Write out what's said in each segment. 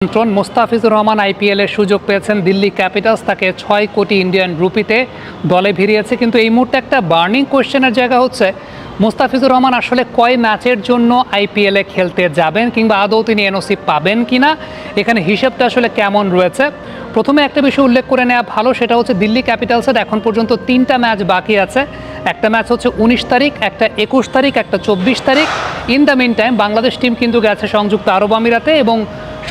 নিয়ন্ত্রণ মোস্তাফিজুর রহমান আইপিএলের সুযোগ পেয়েছেন দিল্লি ক্যাপিটালস, তাকে ৬ কোটি ইন্ডিয়ান রুপিতে দলে ভিড়িয়েছে। কিন্তু এই মুহূর্তে একটা বার্নিং কোয়েশ্চেনের জায়গা হচ্ছে মোস্তাফিজুর রহমান আসলে কয় ম্যাচের জন্য আইপিএলে খেলতে যাবেন, কিংবা আদৌ তিনি এনওসি পাবেন কিনা, এখানে হিসেবটা আসলে কেমন রয়েছে। প্রথমে একটা বিষয় উল্লেখ করে নেওয়া ভালো, সেটা হচ্ছে দিল্লি ক্যাপিটালসের এখন পর্যন্ত 3টা ম্যাচ বাকি আছে। একটা ম্যাচ হচ্ছে 19 তারিখ, একটা 21 তারিখ, একটা 24 তারিখ। In the meantime Bangladesh team কিন্তু গেছে সংযুক্ত আরব আমিরাতে, এবং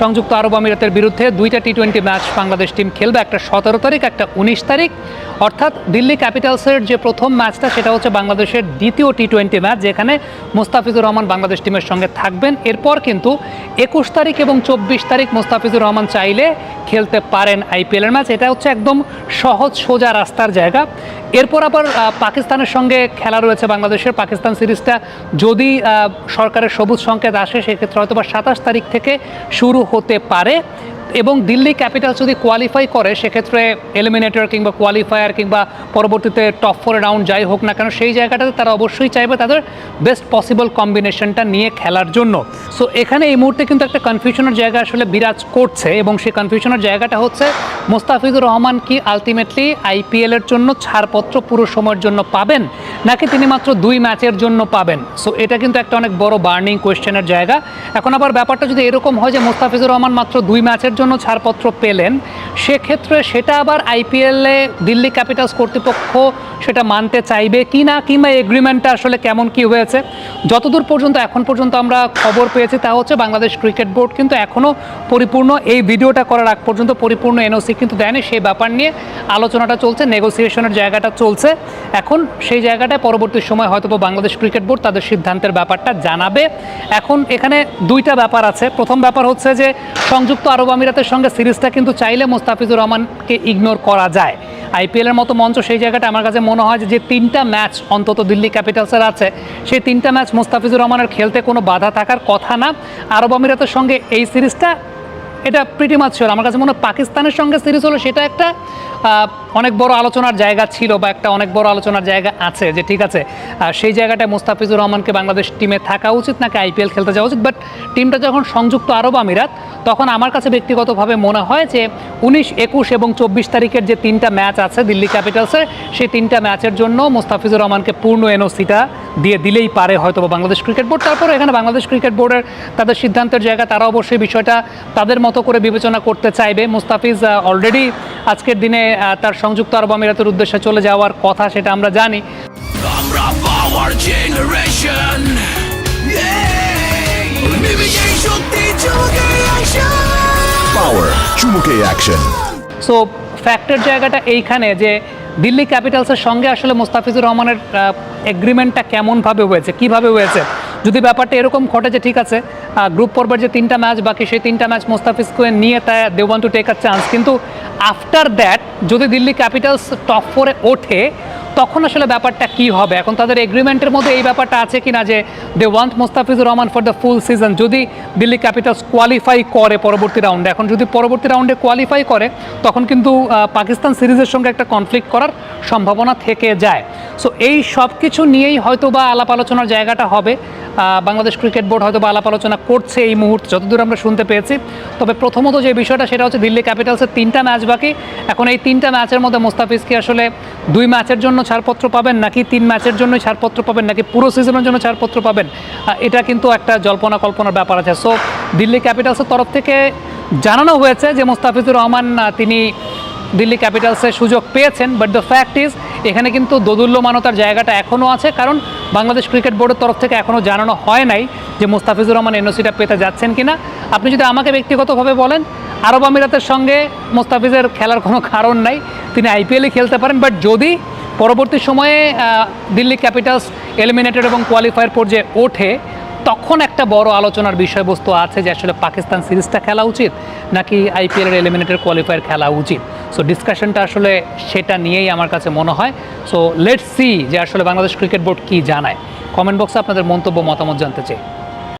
সংযুক্ত আরব আমিরাতের বিরুদ্ধে 2টা টি-20 ম্যাচ বাংলাদেশ টিম খেলবে, একটা 17 তারিখ, একটা 19 তারিখ। অর্থাৎ দিল্লি ক্যাপিটালসের যে প্রথম ম্যাচটা সেটা হচ্ছে বাংলাদেশের দ্বিতীয় টি-20 ম্যাচ, যেখানে মোস্তাফিজুর রহমান বাংলাদেশ টিমের সঙ্গে থাকবেন। এরপর কিন্তু 21 তারিখ এবং 24 তারিখ মোস্তাফিজুর রহমান চাইলে খেলতে পারেন আইপিএলের ম্যাচ। এটা হচ্ছে একদম সহজ সোজা রাস্তার জায়গা। এরপর আবার পাকিস্তানের সঙ্গে খেলা রয়েছে বাংলাদেশের। পাকিস্তান সিরিজটা যদি সরকারের সবুজ সংকেত আসে, সেক্ষেত্রে হয়তো বা 27 তারিখ থেকে শুরু হতে পারে। এবং দিল্লি ক্যাপিটালস যদি কোয়ালিফাই করে, সেক্ষেত্রে এলিমিনেটর কিংবা কোয়ালিফায়ার কিংবা পরবর্তীতে টপ 4 রাউন্ড যাই হোক না কেন, সেই জায়গাটাতে তারা অবশ্যই চাইবে তাদের বেস্ট পসিবল কম্বিনেশনটা নিয়ে খেলার জন্য। সো এখানে এই মুহূর্তে কিন্তু একটা কনফিউশনের জায়গা আসলে বিরাজ করছে, এবং সেই কনফিউশনের জায়গাটা হচ্ছে মোস্তাফিজুর রহমান কি আলটিমেটলি আইপিএলের জন্য ছাড়পত্র পুরো সময়ের জন্য পাবেন, নাকি তিনি মাত্র 2 ম্যাচের জন্য পাবেন। সো এটা কিন্তু একটা অনেক বড় বার্নিং কোয়েশ্চেনের জায়গা। এখন আবার ব্যাপারটা যদি এরকম হয় যে মোস্তাফিজুর রহমান মাত্র 2 ম্যাচের জন্য ছাড়পত্র পেলেন, সেক্ষেত্রে সেটা আবার আইপিএলে দিল্লি ক্যাপিটালস কর্তৃপক্ষ সেটা মানতে চাইবে কি না, কিংবা এগ্রিমেন্টটা আসলে কেমন কি হয়েছে। যতদূর পর্যন্ত এখন পর্যন্ত আমরা খবর পেয়েছি তা হচ্ছে বাংলাদেশ ক্রিকেট বোর্ড কিন্তু এখনও পরিপূর্ণ, এই ভিডিওটা করার আগ পর্যন্ত পরিপূর্ণ এনওসি কিন্তু দেয়নি। সেই ব্যাপার নিয়ে আলোচনাটা চলছে, নেগোসিয়েশনের জায়গাটা চলছে। এখন সেই জায়গাটায় পরবর্তী সময় হয়তো বাংলাদেশ ক্রিকেট বোর্ড তাদের সিদ্ধান্তের ব্যাপারটা জানাবে। এখন এখানে 2টা ব্যাপার আছে। প্রথম ব্যাপার হচ্ছে যে সংযুক্ত আরব আমিরাতের সঙ্গে সিরিজটা কিন্তু চাইলে মোস্তাফিজুর রহমানকে ইগনোর করা যায়। আইপিএলের মতো মঞ্চ, সেই জায়গাটা আমার কাছে মনে হয় যে 3টা ম্যাচ অন্তত দিল্লি ক্যাপিটালসের আছে, সেই 3টা ম্যাচ মোস্তাফিজুর রহমানের খেলতে কোনো বাধা থাকার কথা না। আরব আমিরাতের সঙ্গে এই সিরিজটা এটা প্রিটি মাচ ছিল। আমার কাছে মনে হয় পাকিস্তানের সঙ্গে সিরিজ হলো, সেটা একটা অনেক বড় আলোচনার জায়গা ছিল, বা একটা অনেক বড় আলোচনার জায়গা আছে যে ঠিক আছে সেই জায়গাটায় মোস্তাফিজুর রহমানকে বাংলাদেশ টিমে থাকা উচিত নাকি আইপিএল খেলতে যাওয়া উচিত। বাট টিমটা যখন সংযুক্ত আরব আমিরাত, তখন আমার কাছে ব্যক্তিগতভাবে মনে হয় যে 19, 21 এবং 24 তারিখের যে 3টা ম্যাচ আছে দিল্লি ক্যাপিটালসের, সেই 3টা ম্যাচের জন্য মোস্তাফিজুর রহমানকে পূর্ণ এনওসিটা দিয়ে দিলেই পারে হয়তো বাংলাদেশ ক্রিকেট বোর্ড। তারপরে এখানে বাংলাদেশ ক্রিকেট বোর্ডের তাদের সিদ্ধান্তের জায়গা, তারা অবশ্যই বিষয়টা তাদের মতো করে বিবেচনা করতে চাইবে। মোস্তাফিজ অলরেডি আজকের দিনে তার সংযুক্ত আরব আমিরাতের উদ্দেশ্যে চলে যাওয়ার কথা, সেটা আমরা জানি। সো ফ্যাক্টের জায়গাটা এইখানে যে দিল্লি ক্যাপিটালসের সঙ্গে আসলে মোস্তাফিজুর রহমানের এগ্রিমেন্টটা কেমনভাবে হয়েছে, কিভাবে হয়েছে। যদি ব্যাপারটা এরকম ঘটে যে ঠিক আছে গ্রুপ পর্বের যে 3টা ম্যাচ বাকি, সেই 3টা ম্যাচ মোস্তাফিজকে নিয়ে তাই they want to take a chance, কিন্তু আফটার দ্যাট যদি দিল্লি ক্যাপিটালস টপ 4-এ ওঠে, তখন আসলে ব্যাপারটা কি হবে। এখন তাদের এগ্রিমেন্টের মধ্যে এই ব্যাপারটা আছে কিনা যে they want Mustafizur Rahman for the full season, যদি দিল্লি ক্যাপিটালস কোয়ালিফাই করে পরবর্তী রাউন্ডে। এখন যদি পরবর্তী রাউন্ডে কোয়ালিফাই করে, তখন কিন্তু পাকিস্তান সিরিজের সঙ্গে একটা কনফ্লিক্ট করার সম্ভাবনা থেকে যায়। সো এই সব কিছু নিয়েই হয়তো বা আলাপ আলোচনার জায়গাটা হবে। বাংলাদেশ ক্রিকেট বোর্ড হয়তো বা আলাপ আলোচনা করছে এই মুহূর্তে, যতদূর আমরা শুনতে পেয়েছি। তবে প্রথমত যে বিষয়টা, সেটা হচ্ছে দিল্লি ক্যাপিটালসের 3টা ম্যাচ বাকি। এখন এই 3টা ম্যাচের মধ্যে মোস্তাফিজ কি আসলে 2 ম্যাচের জন্য ছাড়পত্র পাবেন, নাকি 3 ম্যাচের জন্যই ছাড়পত্র পাবেন, নাকি পুরো সিজনের জন্য ছাড়পত্র পাবেন, এটা কিন্তু একটা জল্পনা কল্পনার ব্যাপার আছে। সো দিল্লি ক্যাপিটালসের তরফ থেকে জানানো হয়েছে যে মোস্তাফিজুর রহমান তিনি দিল্লি ক্যাপিটালসের সুযোগ পেয়েছেন। বাট দ্য ফ্যাক্ট ইজ এখানে কিন্তু দোদুল্যমানতার জায়গাটা এখনও আছে, কারণ বাংলাদেশ ক্রিকেট বোর্ডের তরফ থেকে এখনও জানানো হয় নাই যে মোস্তাফিজুর রহমান এনওসিটা পেতে যাচ্ছেন কিনা। আপনি যদি আমাকে ব্যক্তিগতভাবে বলেন, আরব আমিরাতের সঙ্গে মোস্তাফিজের খেলার কোনো কারণ নাই, তিনি আইপিএলে খেলতে পারেন। বাট যদি পরবর্তী সময়ে দিল্লি ক্যাপিটালস এলিমিনেটেড এবং কোয়ালিফায়ার পর্যায়ে ওঠে, তখন একটা বড় আলোচনার বিষয়বস্তু আছে যে আসলে পাকিস্তান সিরিজটা খেলা উচিত নাকি আইপিএলের এলিমিনেটেড কোয়ালিফায়ার খেলা উচিত। সো ডিসকাশনটা আসলে সেটা নিয়েই আমার কাছে মনে হয়। সো লেটস সি যে আসলে বাংলাদেশ ক্রিকেট বোর্ড কী জানায়। কমেন্ট বক্সে আপনাদের মন্তব্য, মতামত জানতে চাই।